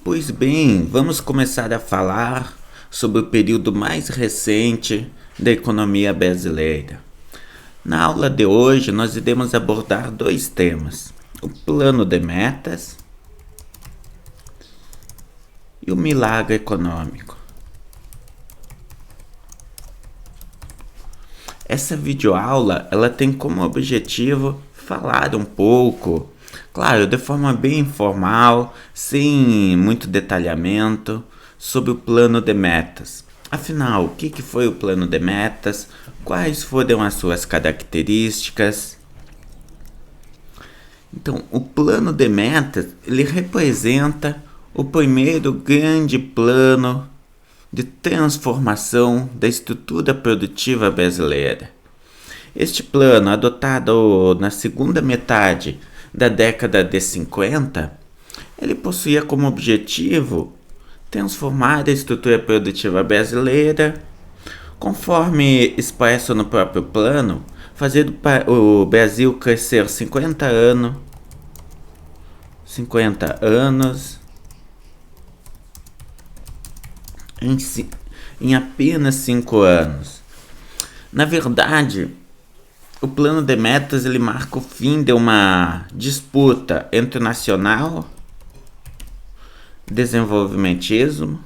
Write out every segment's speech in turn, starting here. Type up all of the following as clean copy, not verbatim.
Pois bem, vamos começar a falar sobre o período mais recente da economia brasileira. Na aula de hoje, nós iremos abordar dois temas: o plano de metas e o milagre econômico. Essa videoaula, ela tem como objetivo falar um pouco, claro, de forma bem informal, sem muito detalhamento, sobre o plano de metas. Afinal, o que foi o plano de metas? Quais foram as suas características? Então, o plano de metas, ele representa o primeiro grande plano de transformação da estrutura produtiva brasileira. Este plano, adotado na segunda metade da década de 50, ele possuía como objetivo transformar a estrutura produtiva brasileira, conforme expresso no próprio plano, fazer o Brasil crescer 50 anos em apenas 5 anos. Na verdade, o plano de metas ele marca o fim de uma disputa entre o nacional desenvolvimentismo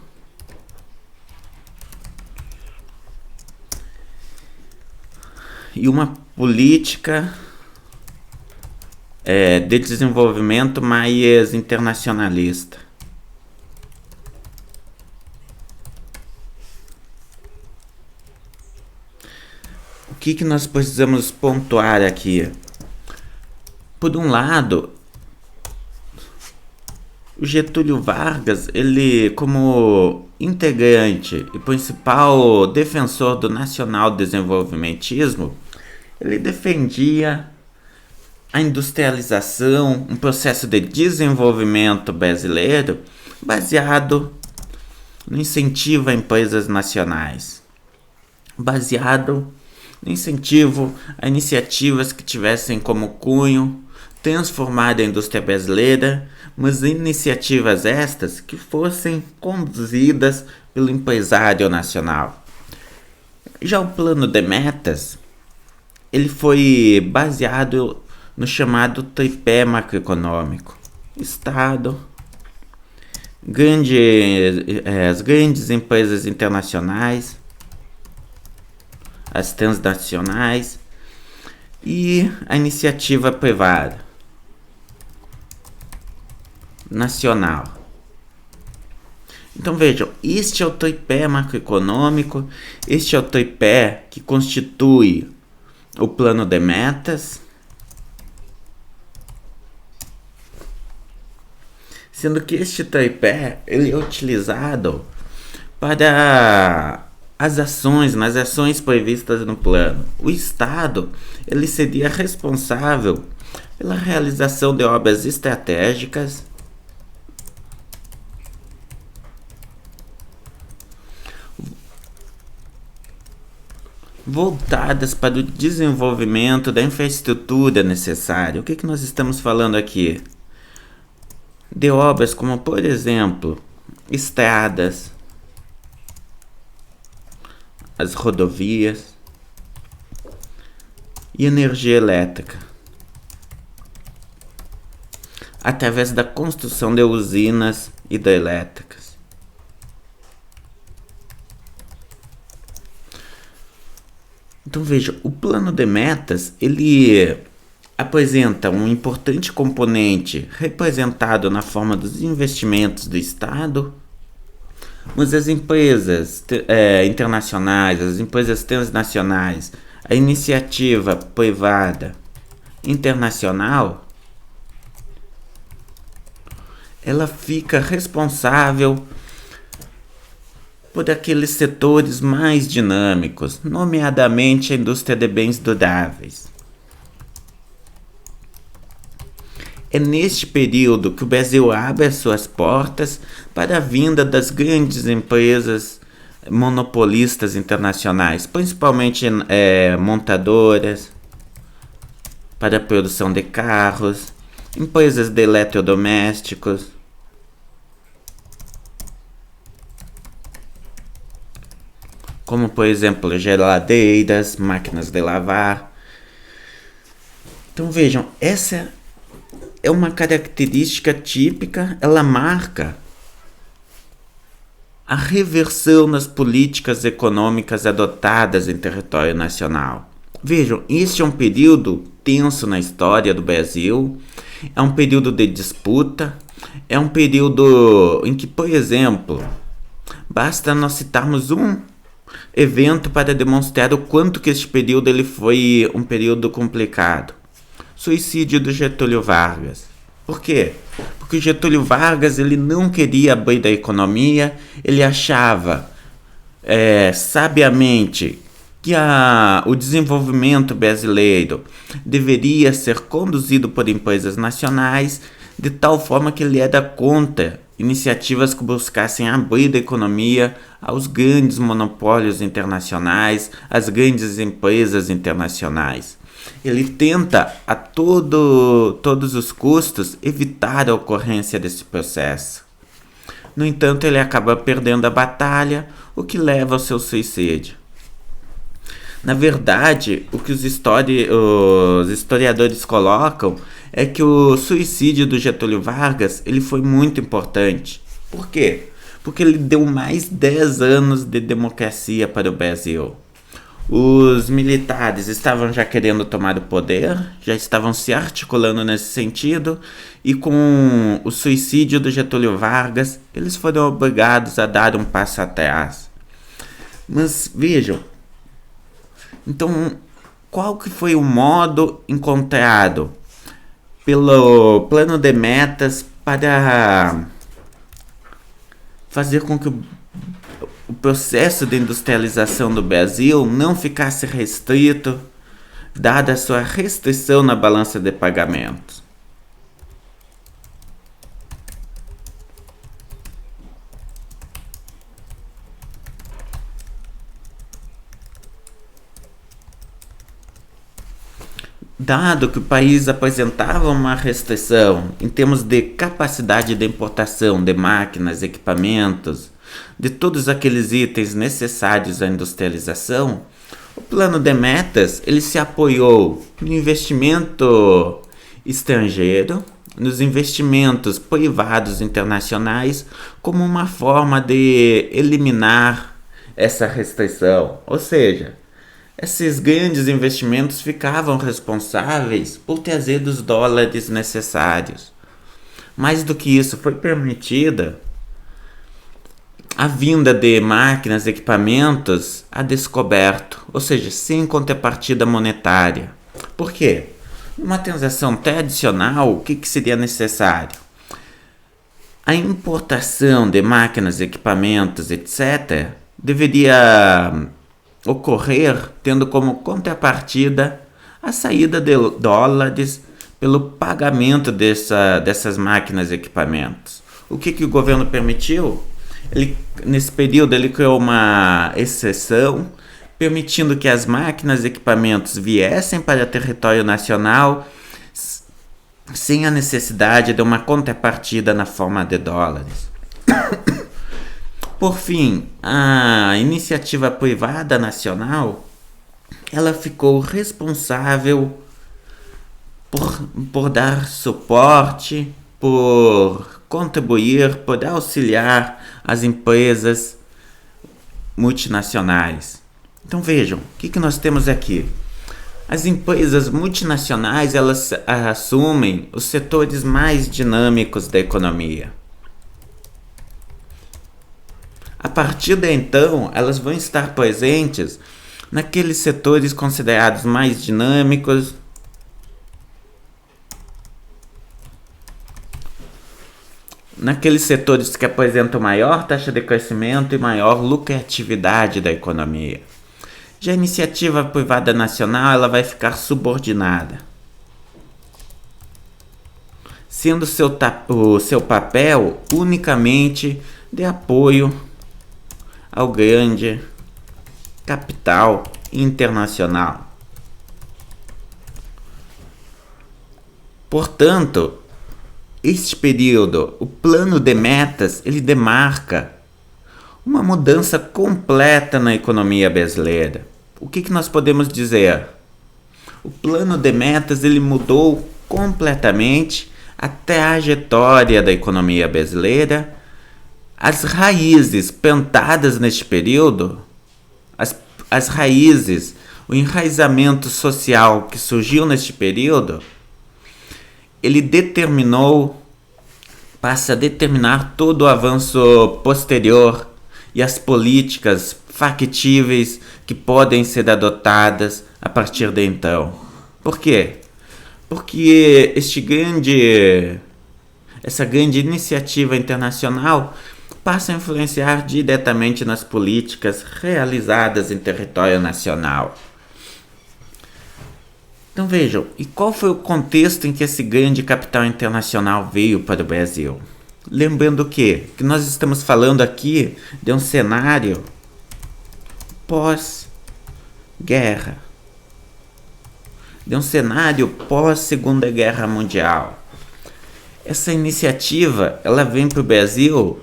e uma política de desenvolvimento mais internacionalista. O que nós precisamos pontuar aqui? Por um lado, o Getúlio Vargas, ele como integrante e principal defensor do nacional-desenvolvimentismo, ele defendia a industrialização, um processo de desenvolvimento brasileiro baseado no incentivo a empresas nacionais, baseado no incentivo a iniciativas que tivessem como cunho transformar a indústria brasileira, mas iniciativas estas que fossem conduzidas pelo empresário nacional. Já o plano de metas, ele foi baseado no chamado tripé macroeconômico: Estado, as grandes empresas internacionais, as transnacionais e a iniciativa privada nacional. Então vejam, este é o tripé macroeconômico, este é o tripé que constitui o plano de metas, sendo que este tripé ele é utilizado para nas ações previstas no plano. O Estado ele seria responsável pela realização de obras estratégicas voltadas para o desenvolvimento da infraestrutura necessária. O que nós estamos falando aqui? De obras como, por exemplo, estradas, as rodovias e energia elétrica, através da construção de usinas hidrelétricas. Então veja, o plano de metas ele apresenta um importante componente representado na forma dos investimentos do Estado, mas as empresas internacionais, as empresas transnacionais, a iniciativa privada internacional, ela fica responsável por aqueles setores mais dinâmicos, nomeadamente a indústria de bens duráveis. É neste período que o Brasil abre as suas portas para a vinda das grandes empresas monopolistas internacionais, principalmente montadoras, para a produção de carros, empresas de eletrodomésticos. como por exemplo geladeiras, máquinas de lavar. Então vejam, essa é uma característica típica, ela marca a reversão nas políticas econômicas adotadas em território nacional. Vejam, este é um período tenso na história do Brasil, é um período de disputa, é um período em que, por exemplo, basta nós citarmos um evento para demonstrar o quanto que este período ele foi um período complicado. Suicídio do Getúlio Vargas. Por quê? Porque o Getúlio Vargas ele não queria abrir a economia, ele achava sabiamente que o desenvolvimento brasileiro deveria ser conduzido por empresas nacionais, de tal forma que ele era contra iniciativas que buscassem abrir a economia aos grandes monopólios internacionais, às grandes empresas internacionais. Ele tenta a todos os custos evitar a ocorrência desse processo. No entanto, ele acaba perdendo a batalha, o que leva ao seu suicídio. Na verdade, o que os historiadores colocam é que o suicídio do Getúlio Vargas ele foi muito importante. Por quê? Porque ele deu mais 10 anos de democracia para o Brasil. Os militares estavam já querendo tomar o poder, já estavam se articulando nesse sentido, e com o suicídio do Getúlio Vargas, eles foram obrigados a dar um passo atrás. Mas vejam, então qual que foi o modo encontrado pelo plano de metas para fazer com que o processo de industrialização do Brasil não ficasse restrito, dada a sua restrição na balança de pagamentos? Dado que o país apresentava uma restrição em termos de capacidade de importação de máquinas, equipamentos, de todos aqueles itens necessários à industrialização, o plano de metas ele se apoiou no investimento estrangeiro, nos investimentos privados internacionais, como uma forma de eliminar essa restrição. Ou seja, esses grandes investimentos ficavam responsáveis por trazer os dólares necessários. Mais do que isso, foi permitida a vinda de máquinas, equipamentos a descoberto, ou seja, sem contrapartida monetária. Por quê? Numa transação tradicional, o que seria necessário? A importação de máquinas, equipamentos, etc., deveria ocorrer tendo como contrapartida a saída de dólares pelo pagamento dessas máquinas e equipamentos. O que o governo permitiu? Nesse período ele criou uma exceção, permitindo que as máquinas e equipamentos viessem para o território nacional sem a necessidade de uma contrapartida na forma de dólares. Por fim, a iniciativa privada nacional ela ficou responsável por dar suporte, por contribuir, por auxiliar as empresas multinacionais. Então vejam, o que nós temos aqui? As empresas multinacionais elas assumem os setores mais dinâmicos da economia. A partir de então, elas vão estar presentes naqueles setores considerados mais dinâmicos, naqueles setores que apresentam maior taxa de crescimento e maior lucratividade da economia. Já a iniciativa privada nacional ela vai ficar subordinada, sendo o seu papel unicamente de apoio ao grande capital internacional. Portanto, este período, o plano de metas, ele demarca uma mudança completa na economia brasileira. O que nós podemos dizer? O plano de metas ele mudou completamente a trajetória da economia brasileira. As raízes plantadas neste período, as raízes, o enraizamento social que surgiu neste período, ele passa a determinar todo o avanço posterior e as políticas factíveis que podem ser adotadas a partir de então. Por quê? Porque essa grande iniciativa internacional passa a influenciar diretamente nas políticas realizadas em território nacional. Então vejam, e qual foi o contexto em que esse grande capital internacional veio para o Brasil? Lembrando que nós estamos falando aqui de um cenário pós-guerra, de um cenário pós-Segunda Guerra Mundial. Essa iniciativa ela vem para o Brasil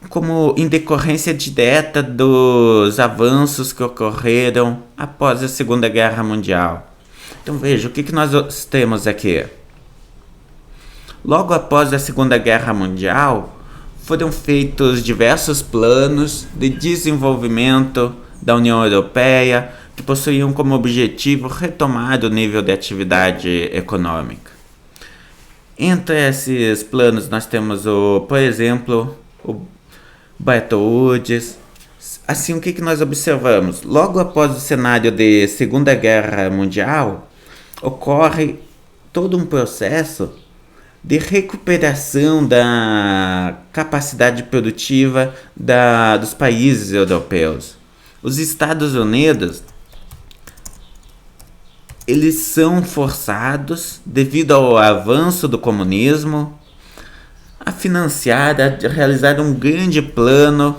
como em decorrência direta dos avanços que ocorreram após a Segunda Guerra Mundial. Então veja, o que nós temos aqui? Logo após a Segunda Guerra Mundial, foram feitos diversos planos de desenvolvimento da União Europeia que possuíam como objetivo retomar o nível de atividade econômica. Entre esses planos nós temos, por exemplo, o Bretton Woods. Assim, o que nós observamos? Logo após o cenário de Segunda Guerra Mundial, ocorre todo um processo de recuperação da capacidade produtiva dos países europeus. Os Estados Unidos, eles são forçados, devido ao avanço do comunismo, a financiar, a realizar um grande plano,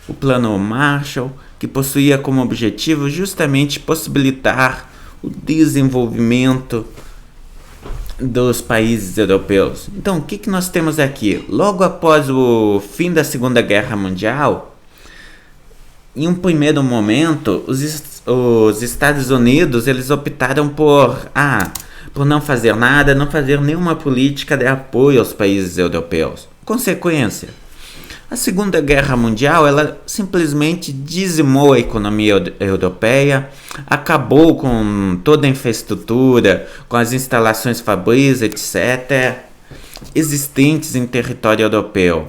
o Plano Marshall, que possuía como objetivo justamente possibilitar o desenvolvimento dos países europeus. Então, o que nós temos aqui? Logo após o fim da Segunda Guerra Mundial, em um primeiro momento, os Estados Unidos eles optaram por não fazer nada, não fazer nenhuma política de apoio aos países europeus. Consequência, a Segunda Guerra Mundial ela simplesmente dizimou a economia europeia, acabou com toda a infraestrutura, com as instalações fabris, etc., existentes em território europeu.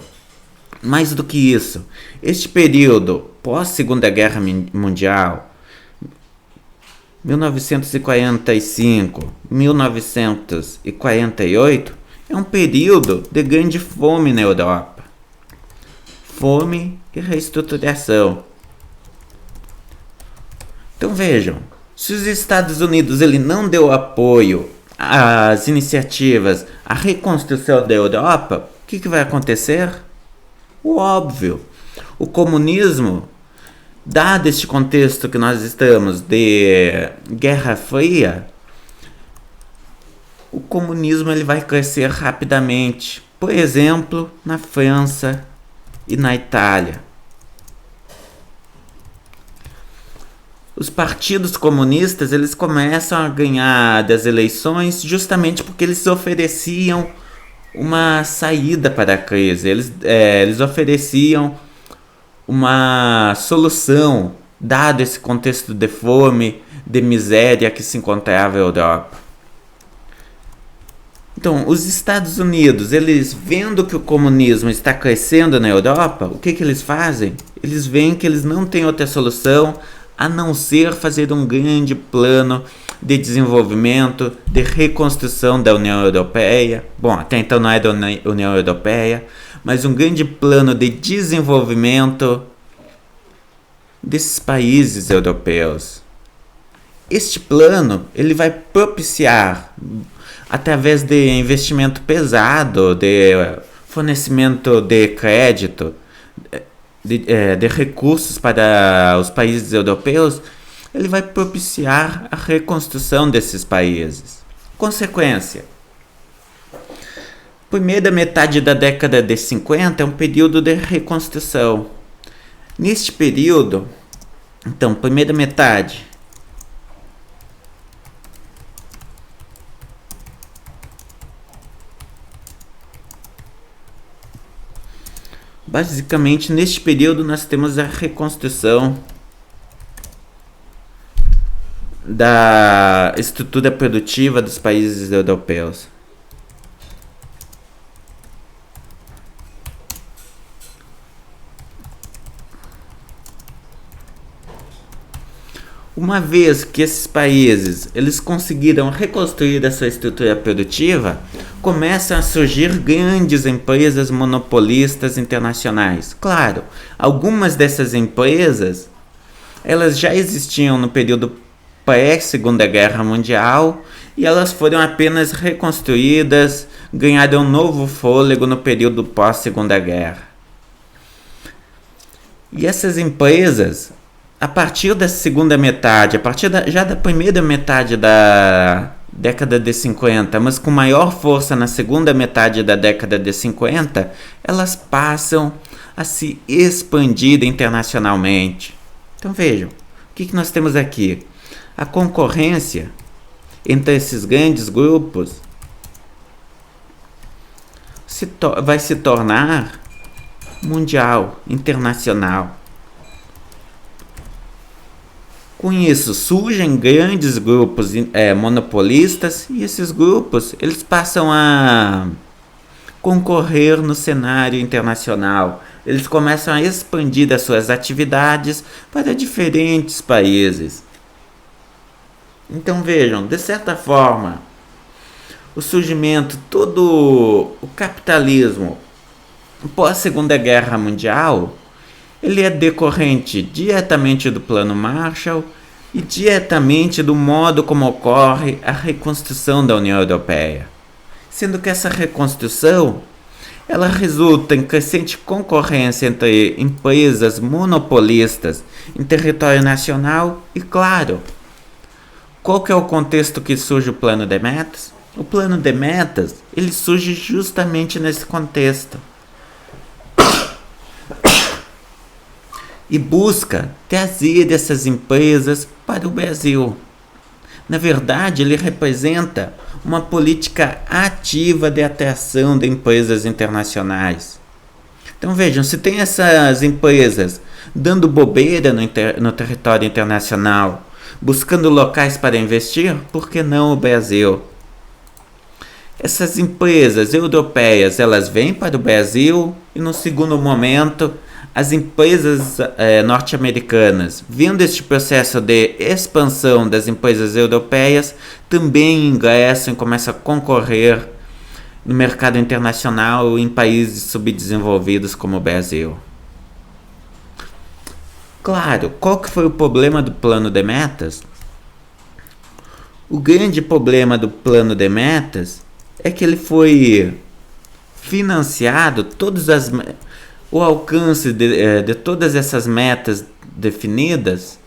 Mais do que isso, este período pós-Segunda Guerra Mundial, 1945, 1948, é um período de grande fome na Europa. Fome e reestruturação. Então vejam, se os Estados Unidos ele não deu apoio às iniciativas, à reconstrução da Europa, o que vai acontecer? O óbvio, o comunismo, dado este contexto que nós estamos de Guerra Fria, o comunismo ele vai crescer rapidamente. Por exemplo, na França e na Itália. Os partidos comunistas eles começam a ganhar das eleições justamente porque eles ofereciam uma saída para a crise. Eles ofereciam uma solução, dado esse contexto de fome, de miséria que se encontrava a Europa. Então, os Estados Unidos, eles vendo que o comunismo está crescendo na Europa, o que eles fazem? Eles veem que eles não têm outra solução a não ser fazer um grande plano de desenvolvimento, de reconstrução da União Europeia. Bom, até então não é da União Europeia, mas um grande plano de desenvolvimento desses países europeus. Este plano ele vai propiciar, através de investimento pesado, de fornecimento de crédito, de recursos para os países europeus, ele vai propiciar a reconstrução desses países. Consequência, Primeira metade da década de 50 é um período de reconstrução. Neste período, então, primeira metade, basicamente neste período nós temos a reconstrução da estrutura produtiva dos países europeus. Uma vez que esses países eles conseguiram reconstruir a sua estrutura produtiva, começam a surgir grandes empresas monopolistas internacionais. Claro, algumas dessas empresas elas já existiam no período pré-Segunda Guerra Mundial e elas foram apenas reconstruídas, ganharam um novo fôlego no período pós-Segunda Guerra. E essas empresas, a partir da segunda metade, já da primeira metade da década de 50, mas com maior força na segunda metade da década de 50, elas passam a se expandir internacionalmente. Então vejam, o que nós temos aqui? A concorrência entre esses grandes grupos vai se tornar mundial, internacional. Com isso, surgem grandes grupos monopolistas e esses grupos eles passam a concorrer no cenário internacional. Eles começam a expandir as suas atividades para diferentes países. Então vejam, de certa forma, o surgimento, todo o capitalismo pós-Segunda Guerra Mundial, ele é decorrente diretamente do Plano Marshall e diretamente do modo como ocorre a reconstrução da União Europeia. Sendo que essa reconstrução ela resulta em crescente concorrência entre empresas monopolistas em território nacional e, claro, qual que é o contexto que surge o Plano de Metas? O Plano de Metas ele surge justamente nesse contexto. E busca trazer essas empresas para o Brasil. Na verdade, ele representa uma política ativa de atração de empresas internacionais. Então vejam, se tem essas empresas dando bobeira no território internacional, buscando locais para investir, por que não o Brasil? Essas empresas europeias, elas vêm para o Brasil e no segundo momento as empresas norte-americanas, vendo este processo de expansão das empresas europeias, também ingressam e começam a concorrer no mercado internacional em países subdesenvolvidos como o Brasil. Claro, qual que foi o problema do Plano de Metas? O grande problema do Plano de Metas é que ele foi financiado, o alcance de todas essas metas definidas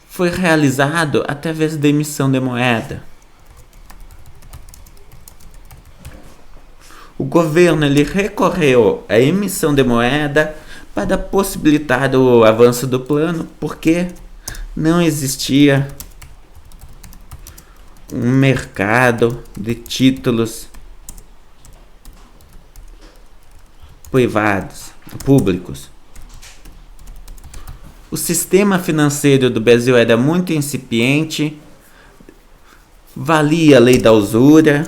foi realizado através da emissão de moeda. O governo ele recorreu à emissão de moeda para possibilitar o avanço do plano, porque não existia um mercado de títulos públicos. O sistema financeiro do Brasil era muito incipiente, valia a lei da usura,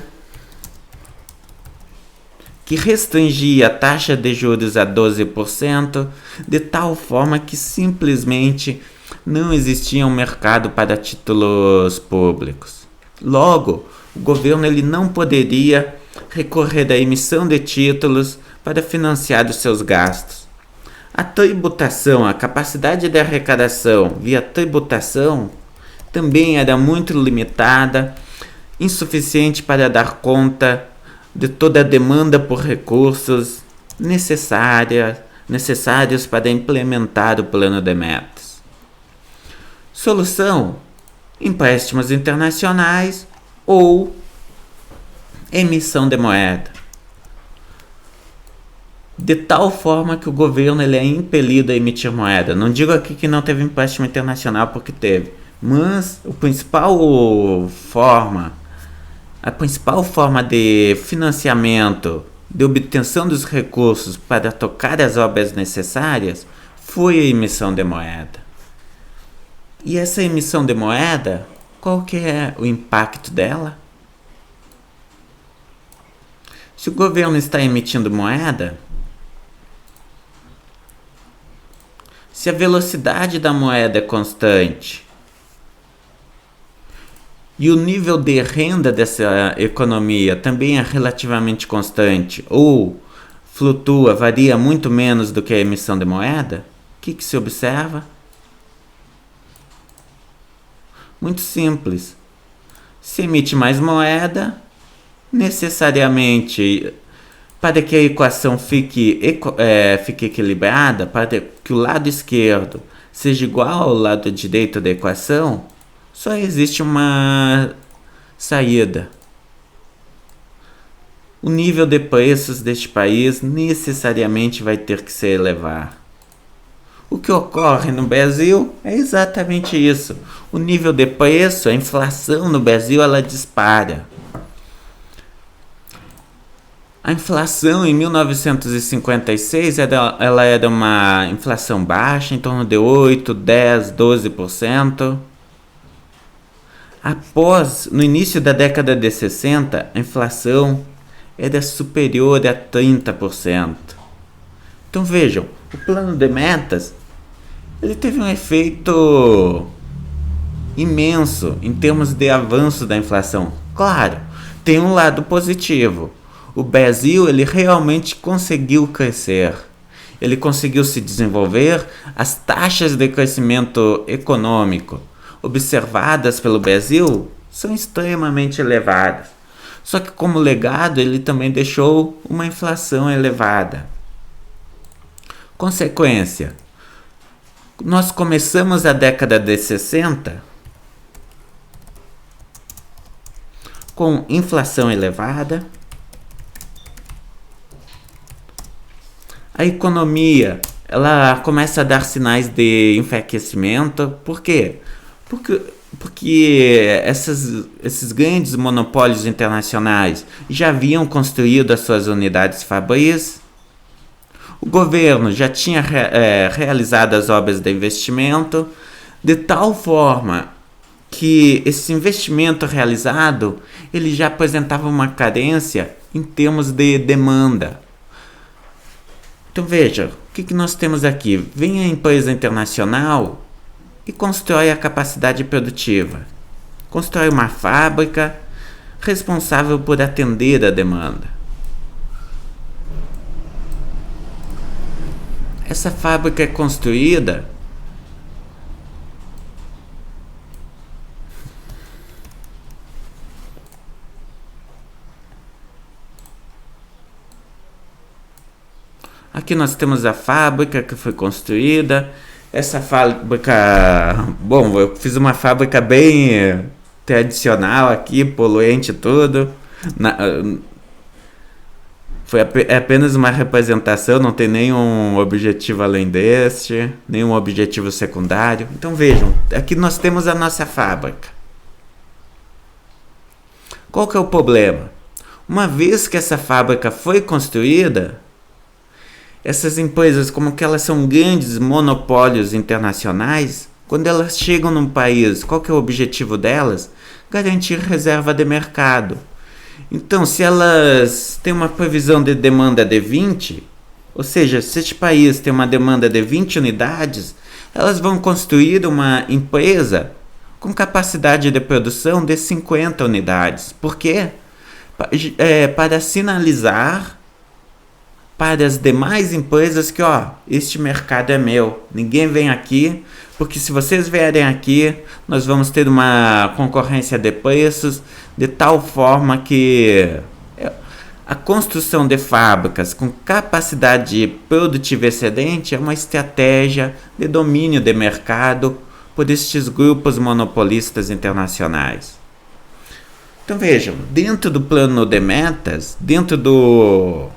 que restringia a taxa de juros a 12%, de tal forma que simplesmente não existia um mercado para títulos públicos. Logo, o governo ele não poderia recorrer à emissão de títulos para financiar os seus gastos. A tributação, a capacidade de arrecadação via tributação também era muito limitada, insuficiente para dar conta de toda a demanda por recursos necessários para implementar o plano de metas. Solução: empréstimos internacionais ou emissão de moeda. De tal forma que o governo ele é impelido a emitir moeda. Não digo aqui que não teve empréstimo internacional, porque teve, mas a principal forma de financiamento, de obtenção dos recursos para tocar as obras necessárias foi a emissão de moeda. E essa emissão de moeda, qual que é o impacto dela? Se o governo está emitindo moeda, se a velocidade da moeda é constante e o nível de renda dessa economia também é relativamente constante ou flutua, varia muito menos do que a emissão de moeda, o que se observa? Muito simples. Se emite mais moeda, necessariamente, para que a equação fique equilibrada, para que o lado esquerdo seja igual ao lado direito da equação, só existe uma saída. O nível de preços deste país necessariamente vai ter que se elevar. O que ocorre no Brasil é exatamente isso. O nível de preço, a inflação no Brasil, ela dispara. A inflação em 1956 ela era uma inflação baixa, em torno de 8, 10, 12%. No início da década de 60, a inflação era superior a 30%. Então vejam, o plano de metas ele teve um efeito imenso em termos de avanço da inflação. Claro, tem um lado positivo. O Brasil ele realmente conseguiu crescer. Ele conseguiu se desenvolver. As taxas de crescimento econômico observadas pelo Brasil são extremamente elevadas. Só que como legado ele também deixou uma inflação elevada. Consequência, nós começamos a década de 60 com inflação elevada. A economia ela começa a dar sinais de enfraquecimento. Por quê? Porque esses grandes monopólios internacionais já haviam construído as suas unidades fabris. O governo já tinha realizado as obras de investimento, de tal forma que esse investimento realizado ele já apresentava uma carência em termos de demanda. Então veja, o que nós temos aqui? Vem a empresa internacional e constrói a capacidade produtiva. Constrói uma fábrica responsável por atender a demanda. Essa fábrica é construída aqui nós temos a fábrica que foi construída. Essa fábrica, bom, eu fiz uma fábrica bem tradicional aqui, poluente e tudo. Foi apenas uma representação, não tem nenhum objetivo além deste, nenhum objetivo secundário. Então vejam, aqui nós temos a nossa fábrica. Qual que é o problema? Uma vez que essa fábrica foi construída, essas empresas, como que elas são grandes monopólios internacionais, quando elas chegam num país, qual que é o objetivo delas? Garantir reserva de mercado. Então, se elas têm uma previsão de demanda de 20, ou seja, se este país tem uma demanda de 20 unidades, elas vão construir uma empresa com capacidade de produção de 50 unidades. Por quê? Para sinalizar para as demais empresas que, este mercado é meu, ninguém vem aqui, porque se vocês vierem aqui, nós vamos ter uma concorrência de preços de tal forma que a construção de fábricas com capacidade produtiva excedente é uma estratégia de domínio de mercado por estes grupos monopolistas internacionais. Então vejam, dentro do plano de metas, dentro do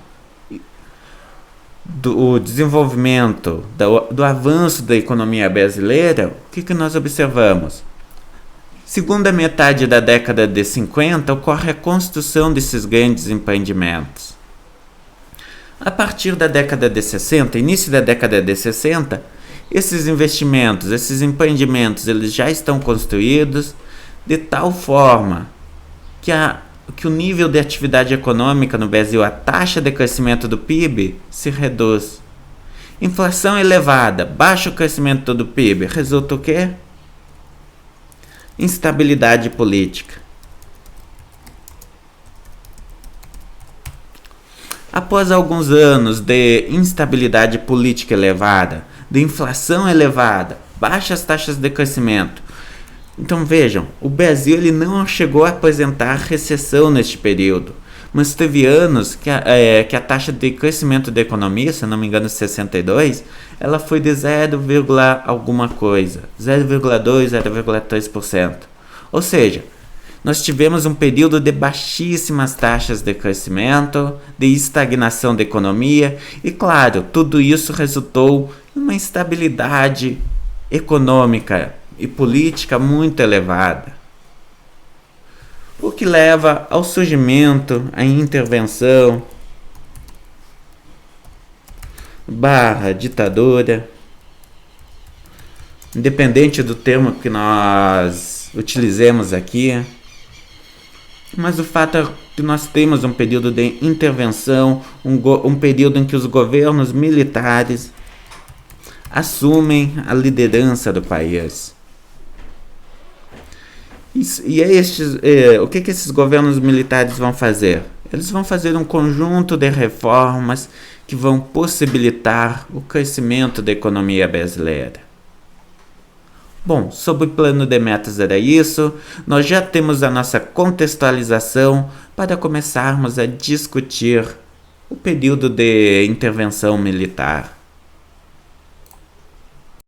desenvolvimento, do avanço da economia brasileira, o que nós observamos? Segunda metade da década de 50 ocorre a construção desses grandes empreendimentos. A partir da década de 60, início da década de 60, esses investimentos, esses empreendimentos, eles já estão construídos de tal forma que o nível de atividade econômica no Brasil, a taxa de crescimento do PIB, se reduz. Inflação elevada, baixo crescimento do PIB, resulta o quê? Instabilidade política. Após alguns anos de instabilidade política elevada, de inflação elevada, baixas taxas de crescimento. Então vejam, o Brasil ele não chegou a apresentar recessão neste período, mas teve anos que a taxa de crescimento da economia, se não me engano 62, ela foi de 0, alguma coisa, 0,2, 0,3%. Ou seja, nós tivemos um período de baixíssimas taxas de crescimento, de estagnação da economia e, claro, tudo isso resultou em uma instabilidade econômica e política muito elevada, o que leva ao surgimento, à intervenção, ditadura, independente do termo que nós utilizemos aqui. Mas o fato é que nós temos um período de intervenção, um período em que os governos militares assumem a liderança do país. O que esses governos militares vão fazer? Eles vão fazer um conjunto de reformas que vão possibilitar o crescimento da economia brasileira. Bom, sobre o plano de metas era isso. Nós já temos a nossa contextualização para começarmos a discutir o período de intervenção militar.